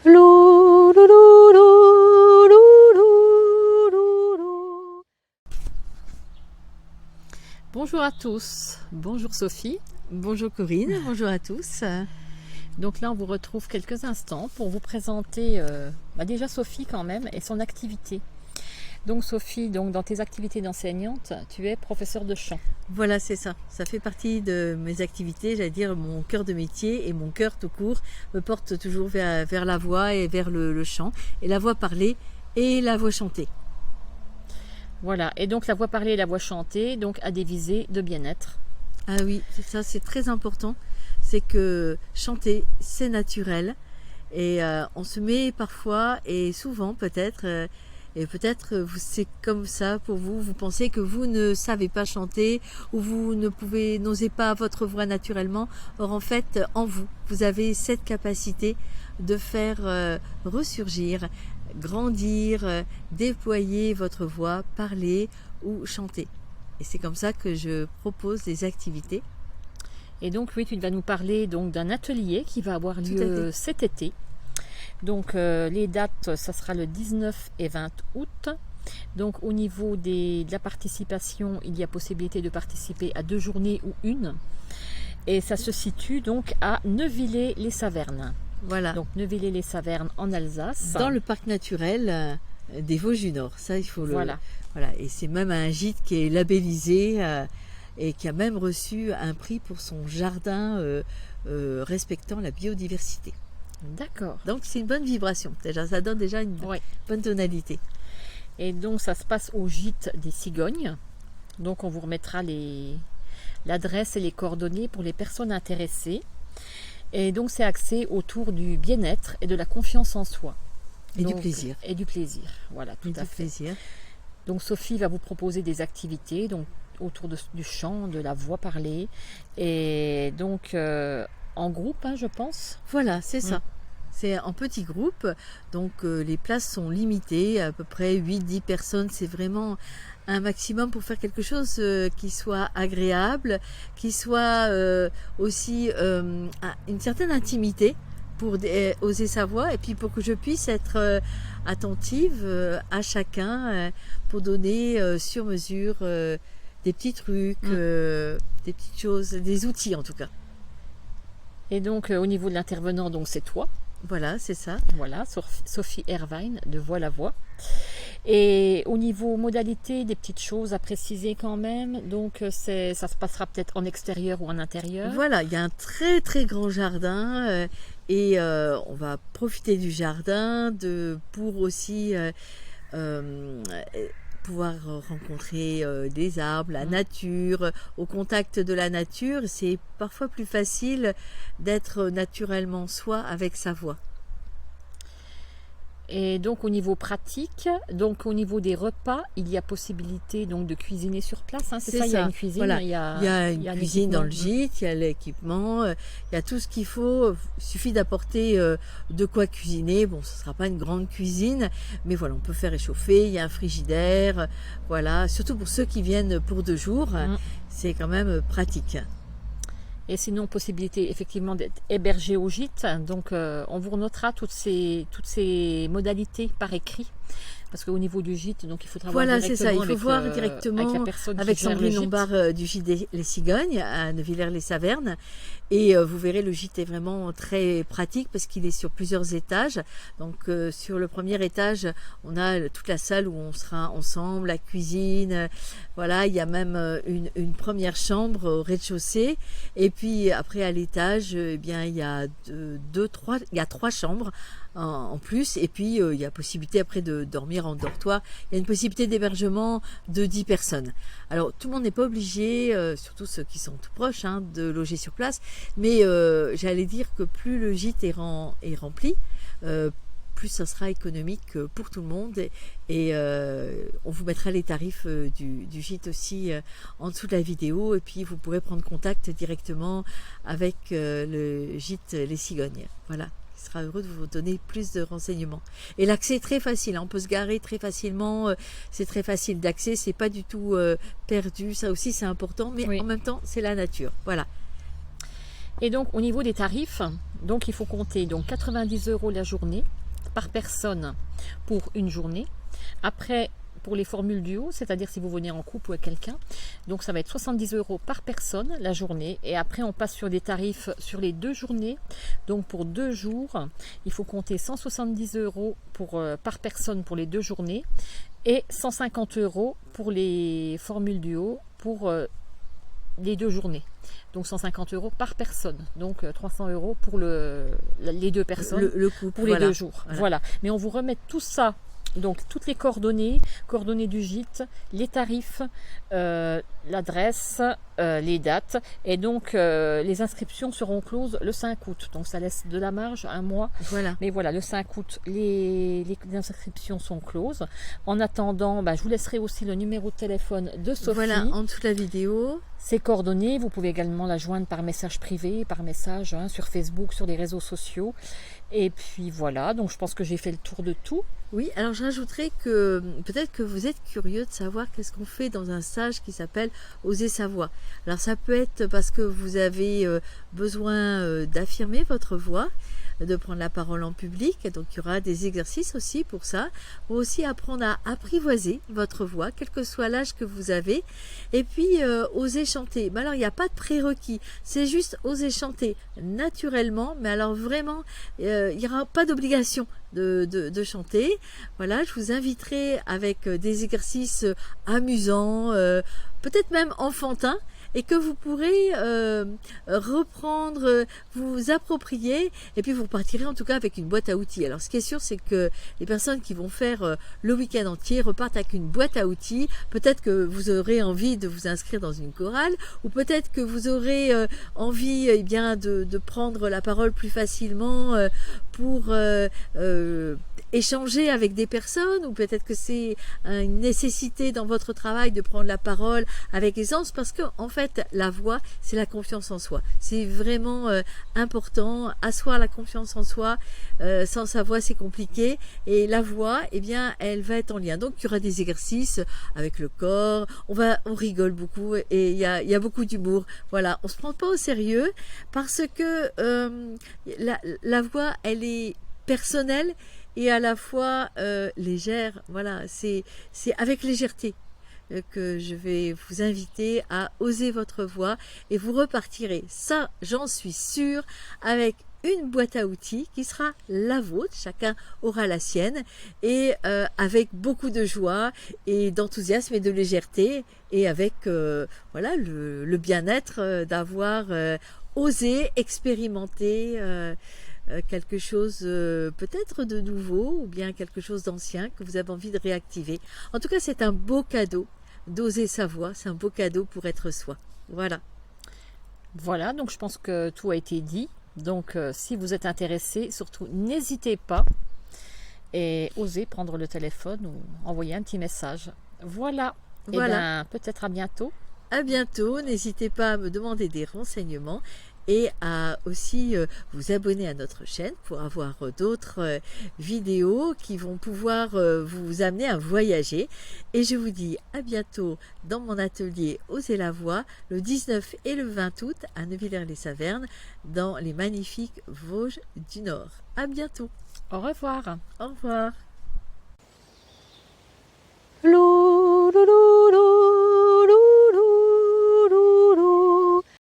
Lou, lou, lou, lou, lou, lou, lou, lou. Bonjour à tous, bonjour Sophie. Bonjour Corinne, bonjour à tous. Donc là on vous retrouve quelques instants pour vous présenter déjà Sophie quand même et son activité. Donc Sophie, dans tes activités d'enseignante, tu es professeure de chant. Voilà, c'est ça. Ça fait partie de mes activités, j'allais dire mon cœur de métier, et mon cœur tout court me porte toujours vers la voix et vers le chant, et la voix parlée et la voix chantée. Voilà, et donc la voix parlée et la voix chantée, donc à des visées de bien-être. Ah oui, ça c'est très important, c'est que chanter c'est naturel, et on se met parfois et souvent peut-être... et peut-être c'est comme ça pour vous, vous pensez que vous ne savez pas chanter ou vous n'osez pas votre voix naturellement. Or en fait, en vous, vous avez cette capacité de faire ressurgir, grandir, déployer votre voix, parler ou chanter. Et c'est comme ça que je propose des activités. Et donc oui, tu vas nous parler d'un atelier qui va avoir lieu cet été. Donc les dates, ça sera le 19 et 20 août. Donc au niveau de la participation, il y a possibilité de participer à 2 journées ou une. Et ça se situe donc à Neuvillers-les-Savernes. Voilà. Donc Neuvillers-les-Savernes en Alsace. Dans le parc naturel des Vosges du Nord. Ça, il faut Voilà. Voilà. Et c'est même un gîte qui est labellisé et qui a même reçu un prix pour son jardin respectant la biodiversité. D'accord. Donc c'est une bonne vibration, déjà, ça donne déjà une bonne tonalité. Et donc ça se passe au gîte des Cigognes. Donc on vous remettra l'adresse et les coordonnées pour les personnes intéressées. Et donc c'est axé autour du bien-être et de la confiance en soi. Et du plaisir. Et du plaisir, voilà, tout à fait. Plaisir. Donc Sophie va vous proposer des activités autour du chant, de la voix parlée. Et donc en groupe, je pense. Voilà, c'est ça. C'est en petits groupes, donc les places sont limitées, à peu près 8-10 personnes, c'est vraiment un maximum pour faire quelque chose qui soit agréable, qui soit aussi une certaine intimité pour oser sa voix, et puis pour que je puisse être attentive à chacun pour donner sur mesure des petits trucs, des petites choses, des outils en tout cas. Et donc au niveau de l'intervenant, donc c'est toi. Voilà, c'est ça. Voilà, Sophie Erwein de Voix la Voix. Et au niveau modalité, des petites choses à préciser quand même. Donc ça se passera peut-être en extérieur ou en intérieur. Voilà, il y a un très très grand jardin et on va profiter du jardin pour aussi pouvoir rencontrer des arbres, la nature, au contact de la nature. C'est parfois plus facile d'être naturellement soi avec sa voix. Et donc au niveau pratique, donc au niveau des repas, il y a possibilité donc de cuisiner sur place. C'est ça, il y a une cuisine. Voilà. Il y a une cuisine dans le gîte, il y a l'équipement, il y a tout ce qu'il faut. Il suffit d'apporter de quoi cuisiner. Bon, ce ne sera pas une grande cuisine, mais voilà, on peut faire réchauffer. Il y a un frigidaire, voilà. Surtout pour ceux qui viennent pour 2 jours, c'est quand même pratique. Et sinon, possibilité effectivement d'être hébergé au gîte. Donc, on vous renotera toutes ces modalités par écrit. Parce qu'au niveau du gîte, donc il faudra voir directement. Voilà, c'est ça. Il faut voir directement avec la personne avec qui gère Sandrine le gîte. Lombard du gîte Les Cigognes à Neuvillers-les-Savernes. Et vous verrez, le gîte est vraiment très pratique parce qu'il est sur plusieurs étages. Donc sur le premier étage, on a toute la salle où on sera ensemble, la cuisine. Voilà, il y a même une première chambre au rez-de-chaussée. Et puis après à l'étage, eh bien il y a 3 chambres en plus, et puis il y a possibilité après de dormir en dortoir. Il y a une possibilité d'hébergement de 10 personnes. Alors tout le monde n'est pas obligé, surtout ceux qui sont tout proches, de loger sur place, mais j'allais dire que plus le gîte est rempli, plus ça sera économique pour tout le monde, et on vous mettra les tarifs du gîte aussi en dessous de la vidéo, et puis vous pourrez prendre contact directement avec le gîte Les Cigognes. Voilà. Il sera heureux de vous donner plus de renseignements. Et l'accès est très facile, on peut se garer très facilement, c'est très facile d'accès, c'est pas du tout perdu, ça aussi c'est important, mais en même temps c'est la nature. Voilà. Et donc au niveau des tarifs, donc il faut compter donc 90 € la journée par personne pour une journée. Après, pour les formules duo, c'est-à-dire si vous venez en couple ou avec quelqu'un, donc ça va être 70 € par personne la journée. Et après, on passe sur des tarifs sur les 2 journées. Donc pour 2 jours, il faut compter 170 € par personne pour les 2 journées et 150 € pour les formules duo pour les 2 journées. Donc 150 € par personne. Donc 300 € pour les 2 personnes, le couple, pour les 2 jours. Voilà. Mais on vous remet tout ça. Donc toutes les coordonnées du gîte, les tarifs, l'adresse, les dates, et donc les inscriptions seront closes le 5 août. Donc ça laisse de la marge, un mois. Voilà. Mais voilà, le 5 août, les inscriptions sont closes. En attendant, je vous laisserai aussi le numéro de téléphone de Sophie. Voilà, en dessous de la vidéo. Ses coordonnées, vous pouvez également la joindre par message privé, par message sur Facebook, sur les réseaux sociaux. Et puis voilà, donc je pense que j'ai fait le tour de tout. Oui, alors je rajouterais que peut-être que vous êtes curieux de savoir qu'est-ce qu'on fait dans un stage qui s'appelle Oser sa voix. Alors ça peut être parce que vous avez besoin d'affirmer votre voix, de prendre la parole en public, donc il y aura des exercices aussi pour ça, ou aussi apprendre à apprivoiser votre voix, quel que soit l'âge que vous avez, et puis oser chanter. Mais alors il n'y a pas de prérequis, c'est juste oser chanter naturellement, mais alors vraiment il n'y aura pas d'obligation de chanter. Voilà, je vous inviterai avec des exercices amusants, peut-être même enfantins, et que vous pourrez reprendre, vous approprier, et puis vous repartirez en tout cas avec une boîte à outils. Alors ce qui est sûr, c'est que les personnes qui vont faire le week-end entier repartent avec une boîte à outils. Peut-être que vous aurez envie de vous inscrire dans une chorale, ou peut-être que vous aurez envie de prendre la parole plus facilement pour échanger avec des personnes, ou peut-être que c'est une nécessité dans votre travail de prendre la parole avec aisance, parce que en fait la voix, c'est la confiance en soi. C'est vraiment important. Asseoir la confiance en soi, sans sa voix c'est compliqué, et la voix, elle va être en lien. Donc il y aura des exercices avec le corps, on rigole beaucoup, et il y a beaucoup d'humour. Voilà, on se prend pas au sérieux parce que la voix, elle est personnelle et à la fois légère. Voilà, c'est avec légèreté que je vais vous inviter à oser votre voix, et vous repartirez, ça j'en suis sûre, avec une boîte à outils qui sera la vôtre, chacun aura la sienne, et avec beaucoup de joie et d'enthousiasme et de légèreté, et avec le bien-être d'avoir osé expérimenter quelque chose peut-être de nouveau, ou bien quelque chose d'ancien que vous avez envie de réactiver. En tout cas, c'est un beau cadeau d'oser sa voix, c'est un beau cadeau pour être soi. Voilà. Voilà, donc je pense que tout a été dit. Donc si vous êtes intéressé, surtout n'hésitez pas et osez prendre le téléphone ou envoyer un petit message. Voilà. Voilà. Peut-être à bientôt. À bientôt. N'hésitez pas à me demander des renseignements, et à aussi vous abonner à notre chaîne pour avoir d'autres vidéos qui vont pouvoir vous amener à voyager. Et je vous dis à bientôt dans mon atelier Oser la voix, le 19 et le 20 août à Neuvillers-les-Savernes, dans les magnifiques Vosges du Nord. À bientôt. Au revoir. Au revoir. Lou, lou, lou, lou.